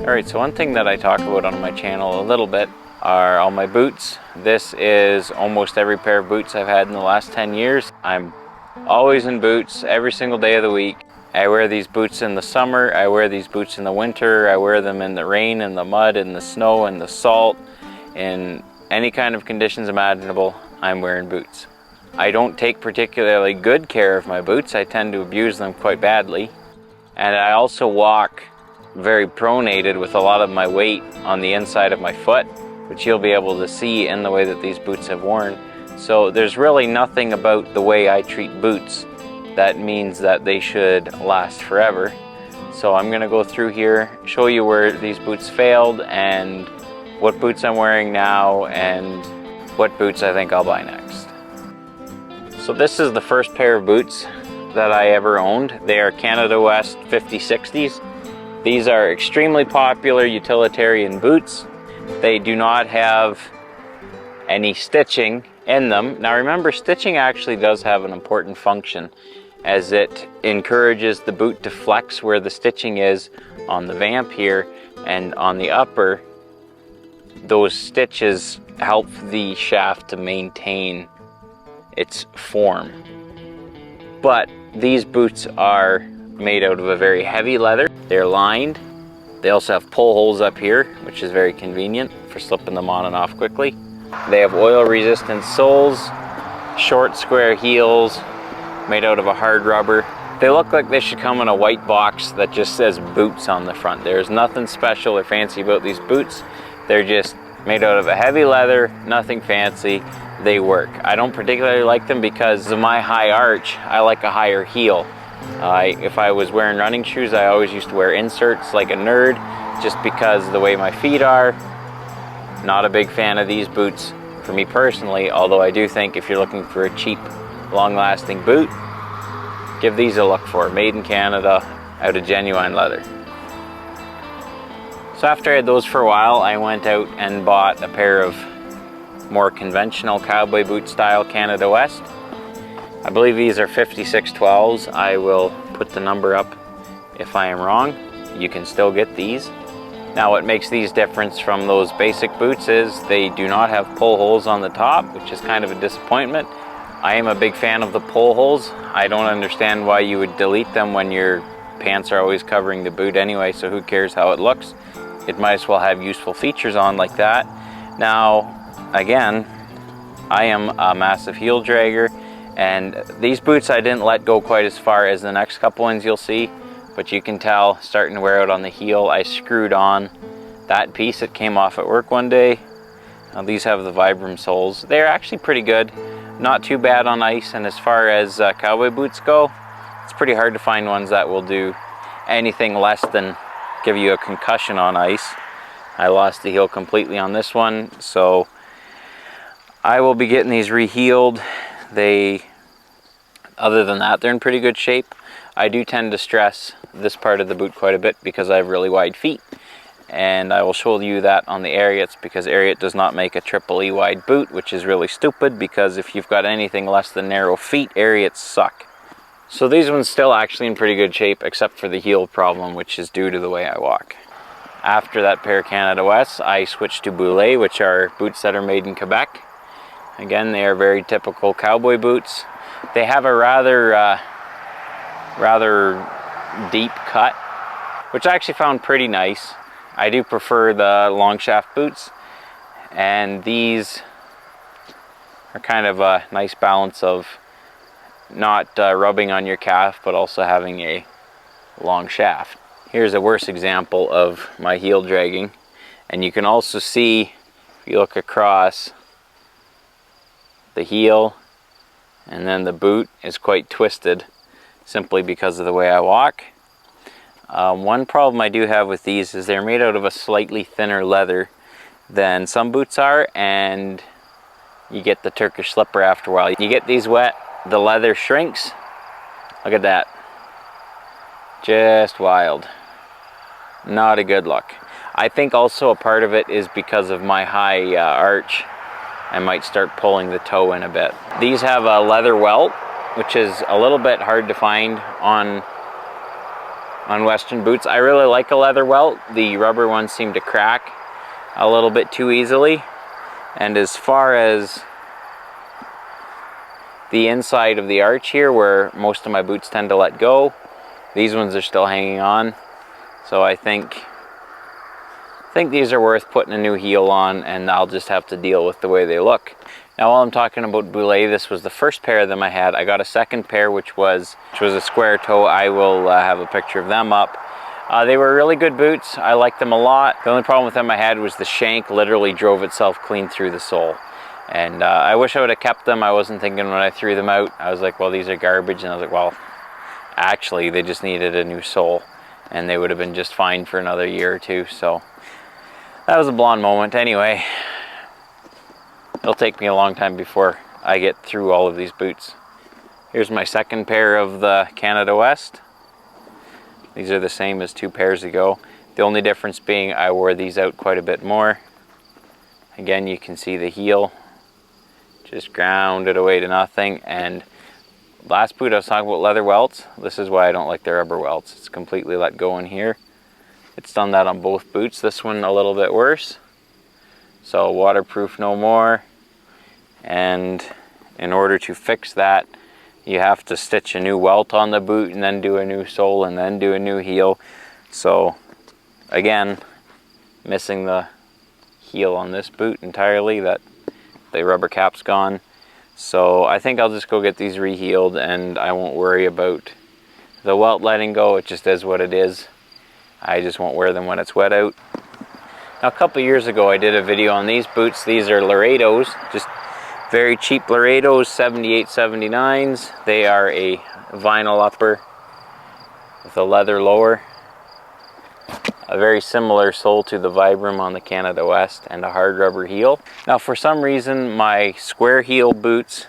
Alright, so one thing that I talk about on my channel a little bit are all my boots. This is almost every pair of boots I've had in the last 10 years. I'm always in boots every single day of the week. I wear these boots in the summer, I wear these boots in the winter, I wear them in the rain, in the mud, in the snow, in the salt, in any kind of conditions imaginable, I'm wearing boots. I don't take particularly good care of my boots. I tend to abuse them quite badly. And I also walk very pronated with a lot of my weight on the inside of my foot, which you'll be able to see in the way that these boots have worn. So there's really nothing about the way I treat boots that means that they should last forever. So I'm gonna go through here, show you where these boots failed and what boots I'm wearing now and what boots I think I'll buy next. So this is the first pair of boots that I ever owned. They are Canada West 50/60s. These are extremely popular utilitarian boots. They do not have any stitching in them. Now remember, stitching actually does have an important function, as it encourages the boot to flex where the stitching is on the vamp here, and on the upper, those stitches help the shaft to maintain its form. But these boots are made out of a very heavy leather. They're lined. They also have pull holes up here, which is very convenient for slipping them on and off quickly. They have oil resistant soles, short square heels made out of a hard rubber. They look like they should come in a white box that just says boots on the front. There's nothing special or fancy about these boots. They're just made out of a heavy leather, nothing fancy. They work. I don't particularly like them because of my high arch. I like a higher heel. If I was wearing running shoes, I always used to wear inserts like a nerd, just because of the way my feet are. Not a big fan of these boots for me personally, although I do think if you're looking for a cheap, long-lasting boot, give these a look for. Made in Canada, out of genuine leather. So after I had those for a while, I went out and bought a pair of more conventional cowboy boot style Canada West. I believe these are 5612s. I will put the number up if I am wrong. You can still get these. Now what makes these different from those basic boots is they do not have pull holes on the top, which is kind of a disappointment. I am a big fan of the pull holes. I don't understand why you would delete them when your pants are always covering the boot anyway, so who cares how it looks? It might as well have useful features on like that. Now, again, I am a massive heel dragger, and these boots I didn't let go quite as far as the next couple ones you'll see, but you can tell starting to wear out on the heel. I screwed on that piece that came off at work one day. Now, these have the Vibram soles. They're actually pretty good, not too bad on ice, and as far as cowboy boots go, it's pretty hard to find ones that will do anything less than give you a concussion on ice. I lost the heel completely on this one, so I will be getting these reheeled. Other than that, they're in pretty good shape. I do tend to stress this part of the boot quite a bit because I have really wide feet, and I will show you that on the Ariats, because Ariat does not make a triple E wide boot, which is really stupid, because if you've got anything less than narrow feet, Ariats suck. So these ones still actually in pretty good shape, except for the heel problem, which is due to the way I walk. After that pair of Canada Wests, I switched to boulet, which are boots that are made in Quebec. Again, they are very typical cowboy boots. They have a rather deep cut, which I actually found pretty nice. I do prefer the long shaft boots, and these are kind of a nice balance of not rubbing on your calf, but also having a long shaft. Here's a worse example of my heel dragging, and you can also see, if you look across, the heel and then the boot is quite twisted simply because of the way I walk. One problem I do have with these is they're made out of a slightly thinner leather than some boots are, and you get the Turkish slipper after a while. You get these wet, the leather shrinks. Look at that. Just wild. Not a good look. I think also a part of it is because of my high arch. I might start pulling the toe in a bit. These have a leather welt, which is a little bit hard to find on Western boots. I really like a leather welt. The rubber ones seem to crack a little bit too easily. And as far as the inside of the arch here, where most of my boots tend to let go, these ones are still hanging on. So I think these are worth putting a new heel on, and I'll just have to deal with the way they look. Now, while I'm talking about boulet, this was the first pair of them I had. I got a second pair, which was a square toe. I will have a picture of them up. They were really good boots. I liked them a lot. The only problem with them I had was the shank literally drove itself clean through the sole. And I wish I would have kept them. I wasn't thinking when I threw them out. I was like, well, these are garbage. And I was like, well, actually, they just needed a new sole, and they would have been just fine for another year or two. So that was a blonde moment. Anyway, it'll take me a long time before I get through all of these boots. Here's my second pair of the Canada West. These are the same as 2 pairs ago. The only difference being I wore these out quite a bit more. Again, you can see the heel just grounded away to nothing. And last boot I was talking about leather welts. This is why I don't like the rubber welts. It's completely let go in here. It's done that on both boots. This one a little bit worse. So waterproof no more. And in order to fix that, you have to stitch a new welt on the boot and then do a new sole and then do a new heel. So again, missing the heel on this boot entirely. That the rubber cap's gone. So I think I'll just go get these rehealed, and I won't worry about the welt letting go. It just is what it is. I just won't wear them when it's wet out. Now, a couple years ago I did a video on these boots. These are laredos, just very cheap laredos, 78, 79s. They are a vinyl upper with a leather lower. A very similar sole to the Vibram on the Canada West, and a hard rubber heel. Now, for some reason, my square heel boots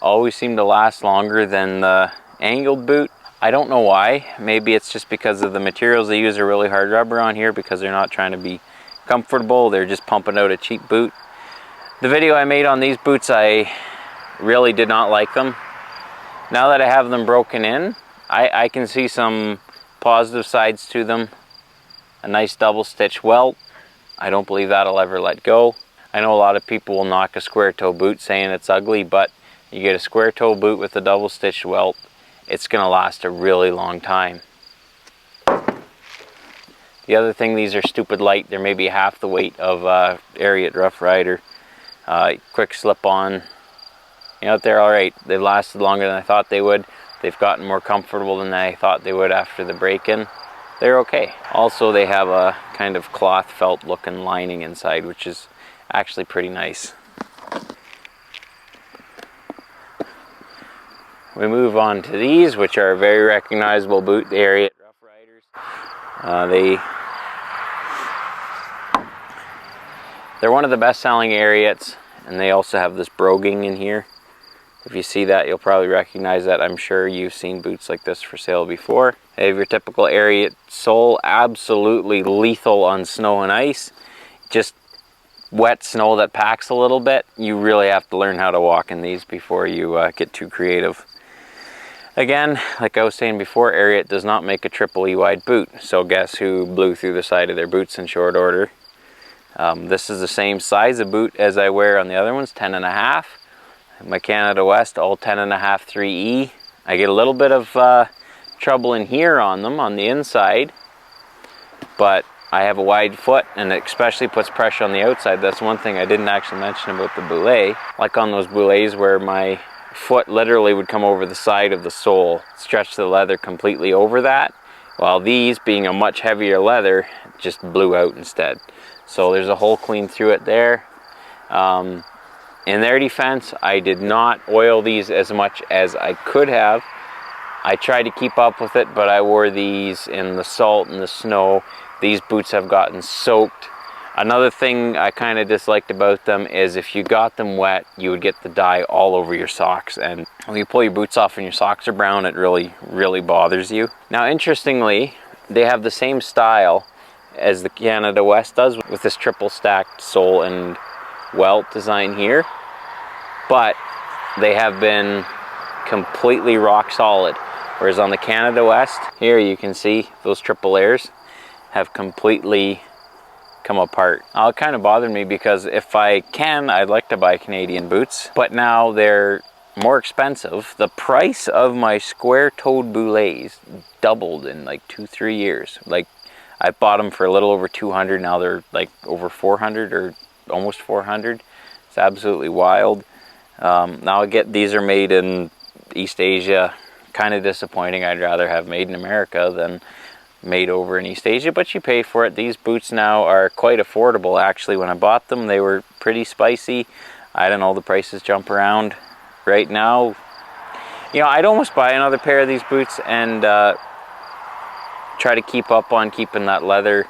always seem to last longer than the angled boot. I don't know why. Maybe it's just because of the materials they use are really hard rubber on here, because they're not trying to be comfortable. They're just pumping out a cheap boot. The video I made on these boots, I really did not like them. Now that I have them broken in, I can see some positive sides to them. A nice double stitch welt. I don't believe that'll ever let go. I know a lot of people will knock a square toe boot saying it's ugly, but you get a square toe boot with a double stitch welt, it's gonna last a really long time. The other thing, these are stupid light. They're maybe half the weight of Ariat Rough Rider. Quick slip on. You know, they're alright. They lasted longer than I thought they would. They've gotten more comfortable than I thought they would after the break-in. They're okay. Also, they have a kind of cloth felt looking lining inside, which is actually pretty nice. We move on to these, which are a very recognizable boot, the Ariat Rough Riders. They're one of the best-selling Ariats, and they also have this broguing in here. If you see that, you'll probably recognize that. I'm sure you've seen boots like this for sale before. They have your typical Ariat sole, absolutely lethal on snow and ice. Just wet snow that packs a little bit. You really have to learn how to walk in these before you get too creative. Again, like I was saying before, Ariat does not make a triple E-wide boot. So guess who blew through the side of their boots in short order? This is the same size of boot as I wear on the other ones, 10.5. My Canada West, all 10.5 3E. I get a little bit of trouble in here on them, on the inside, but I have a wide foot, and it especially puts pressure on the outside. That's one thing I didn't actually mention about the boulet. Like on those boulets where my foot literally would come over the side of the sole, stretch the leather completely over that, while these, being a much heavier leather, just blew out instead. So there's a hole clean through it there. In their defense, I did not oil these as much as I could have. I tried to keep up with it, but I wore these in the salt and the snow. These boots have gotten soaked. Another thing I kind of disliked about them is if you got them wet, you would get the dye all over your socks. And when you pull your boots off and your socks are brown, it really, really bothers you. Now, interestingly, they have the same style as the Canada West does, with this triple stacked sole and welt design here, but they have been completely rock solid. Whereas on the Canada West, here you can see those triple layers have completely come apart. Now, it kind of bothered me because if I can, I'd like to buy Canadian boots, but now they're more expensive. The price of my square-toed boulets doubled in like 2-3 years. Like, I bought them for a little over 200, now they're like over 400 or almost 400. It's absolutely wild. Now these are made in East Asia. Kind of disappointing. I'd rather have made in America than made over in East Asia, but you pay for it. These boots now are quite affordable. Actually, when I bought them, they were pretty spicy. I don't know, the prices jump around right now. You know, I'd almost buy another pair of these boots and try to keep up on keeping that leather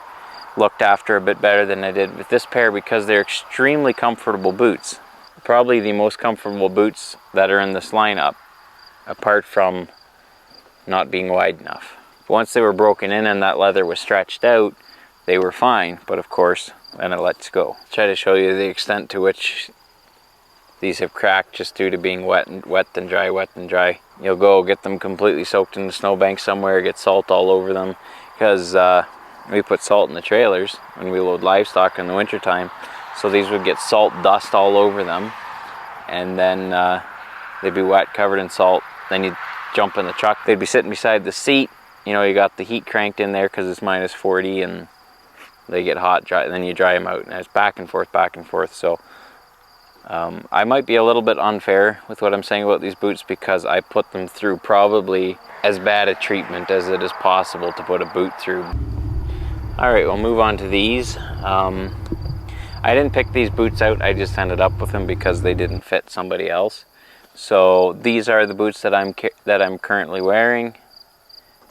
looked after a bit better than I did with this pair, because they're extremely comfortable boots. Probably the most comfortable boots that are in this lineup, apart from not being wide enough. Once they were broken in and that leather was stretched out, they were fine, but of course, then it lets go. I'll try to show you the extent to which these have cracked just due to being wet and dry, wet and dry. You'll go get them completely soaked in the snowbank somewhere, get salt all over them, because we put salt in the trailers when we load livestock in the wintertime. So these would get salt dust all over them, and then they'd be wet, covered in salt. Then you'd jump in the truck. They'd be sitting beside the seat. You know, you got the heat cranked in there because it's minus 40, and they get hot, dry, and then you dry them out, and it's back and forth, back and forth. So I might be a little bit unfair with what I'm saying about these boots, because I put them through probably as bad a treatment as it is possible to put a boot through. All right, we'll move on to these. I didn't pick these boots out, I just ended up with them because they didn't fit somebody else. So these are the boots that I'm currently wearing.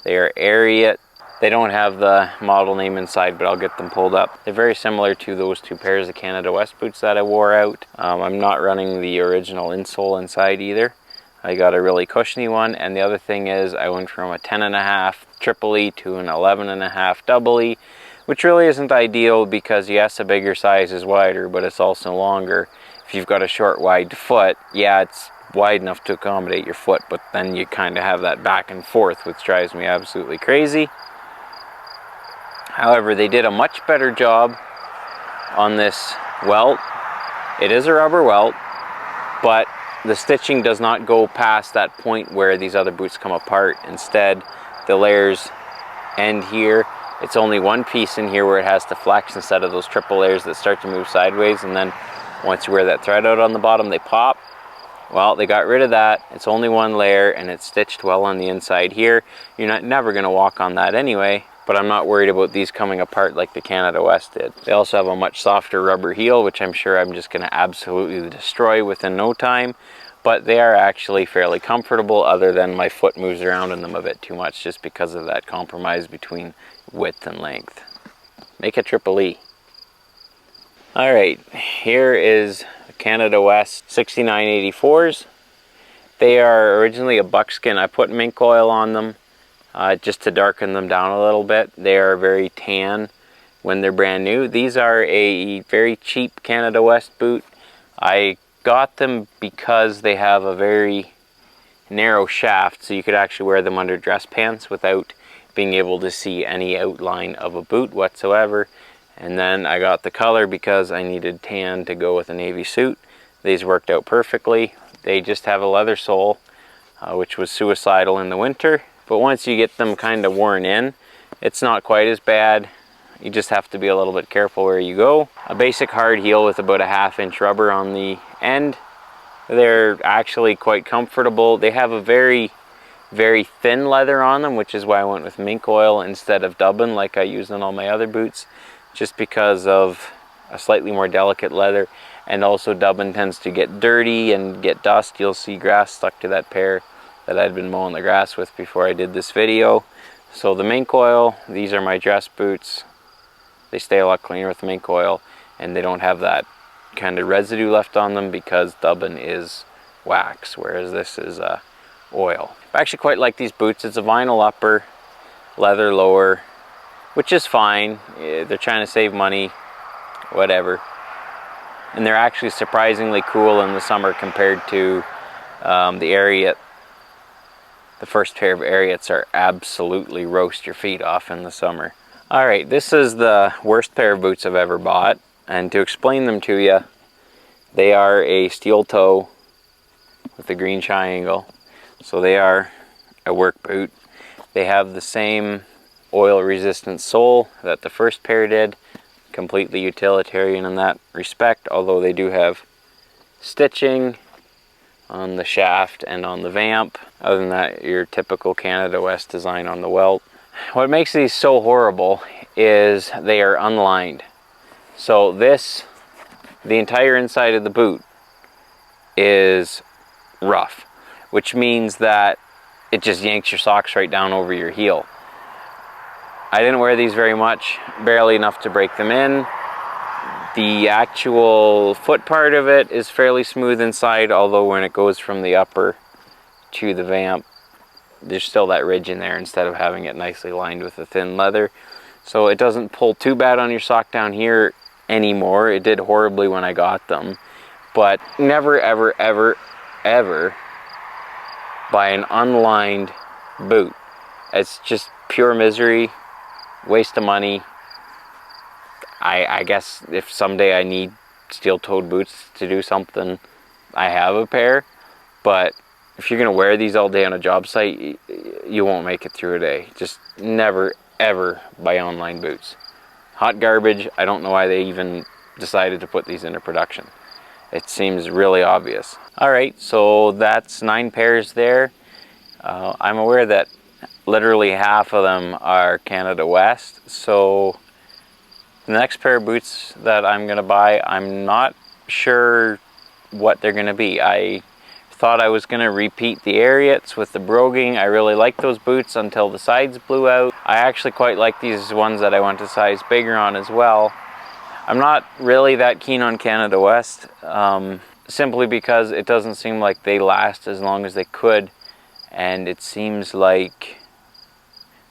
They are Ariat. They don't have the model name inside, but I'll get them pulled up. They're very similar to those two pairs of Canada West boots that I wore out. I'm not running the original insole inside either. I got a really cushiony one, and the other thing is I went from a 10.5 triple E to an 11.5 double E, which really isn't ideal because yes, a bigger size is wider, but it's also longer. If you've got a short, wide foot, yeah, it's wide enough to accommodate your foot, but then you kind of have that back and forth, which drives me absolutely crazy. However, they did a much better job on this welt. It is a rubber welt, but the stitching does not go past that point where these other boots come apart. Instead, the layers end here. It's only one piece in here where it has to flex instead of those triple layers that start to move sideways, and then once you wear that thread out on the bottom, they pop. Well, they got rid of that. It's only one layer, and it's stitched well on the inside here. You're never going to walk on that anyway, but I'm not worried about these coming apart like the Canada West did. They also have a much softer rubber heel, which I'm sure I'm just going to absolutely destroy within no time, but they are actually fairly comfortable, other than my foot moves around in them a bit too much just because of that compromise between width and length. Make a triple E. All right, here is Canada West 6984s. They are originally a buckskin. I put mink oil on them just to darken them down a little bit. They are very tan when they're brand new. These are a very cheap Canada West boot. I got them because they have a very narrow shaft, so you could actually wear them under dress pants without being able to see any outline of a boot whatsoever. And then I got the color because I needed tan to go with a navy suit. These worked out perfectly. They just have a leather sole, which was suicidal in the winter. But once you get them kind of worn in, it's not quite as bad. You just have to be a little bit careful where you go. A basic hard heel with about a 1/2 inch rubber on the end. They're actually quite comfortable. They have a very thin leather on them, which is why I went with mink oil instead of dubbin like I use on all my other boots, just because of a slightly more delicate leather. And also dubbin tends to get dirty and get dust. You'll see grass stuck to that pair that I'd been mowing the grass with before I did this video. So the mink oil, these are my dress boots. They stay a lot cleaner with mink oil, and they don't have that kind of residue left on them because dubbin is wax, whereas this is oil. I actually quite like these boots. It's a vinyl upper, leather lower, which is fine. They're trying to save money, whatever. And they're actually surprisingly cool in the summer compared to the Ariat the first pair of ariats are absolutely roast your feet off in the summer. All right, this is the worst pair of boots I've ever bought. And to explain them to you, they are a steel toe with a green triangle. So they are a work boot. They have the same oil resistant sole that the first pair did. Completely utilitarian in that respect, although they do have stitching on the shaft and on the vamp. Other than that, your typical Canada West design on the welt. What makes these so horrible is they are unlined. So this, the entire inside of the boot is rough, which means that it just yanks your socks right down over your heel. I didn't wear these very much, barely enough to break them in. The actual foot part of it is fairly smooth inside, although when it goes from the upper to the vamp, there's still that ridge in there instead of having it nicely lined with the thin leather. So it doesn't pull too bad on your sock down here anymore. It did horribly when I got them. But never, ever, ever, ever buy an unlined boot. It's just pure misery, waste of money. I guess if someday I need steel-toed boots to do something, I have a pair. But if you're going to wear these all day on a job site, you won't make it through a day. Just never, ever buy online boots. Hot garbage. I don't know why they even decided to put these into production. It seems really obvious. Alright, so that's 9 pairs there. I'm aware that literally half of them are Canada West, so the next pair of boots that I'm going to buy, I'm not sure what they're going to be. I thought I was going to repeat the ariats with the broguing. I really liked those boots until the sides blew out. I actually quite like these ones that I went a size bigger on as well. I'm not really that keen on Canada West, simply because it doesn't seem like they last as long as they could, and it seems like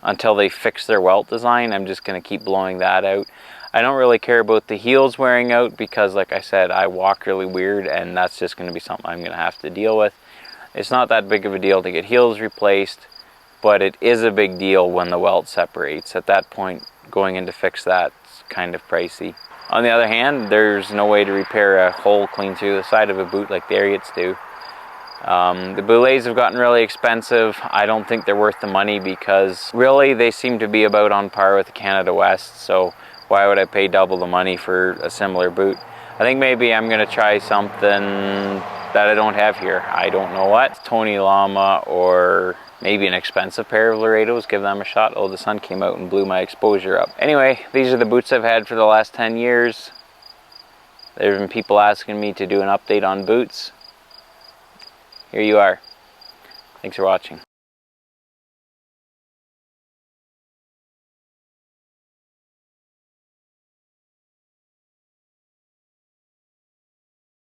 until they fix their welt design, I'm just going to keep blowing that out. I don't really care about the heels wearing out because, like I said, I walk really weird, and that's just going to be something I'm going to have to deal with. It's not that big of a deal to get heels replaced, but it is a big deal when the welt separates. At that point, going in to fix that's kind of pricey. On the other hand, there's no way to repair a hole clean through the side of a boot like the ariats do. The boulets have gotten really expensive. I don't think they're worth the money because really they seem to be about on par with the Canada West, so why would I pay double the money for a similar boot? I think maybe I'm going to try something that I don't have here. I don't know what. Tony Llama or maybe an expensive pair of Laredos. Give them a shot. Oh, the sun came out and blew my exposure up. Anyway, these are the boots I've had for the last 10 years. There have been people asking me to do an update on boots. Here you are. Thanks for watching.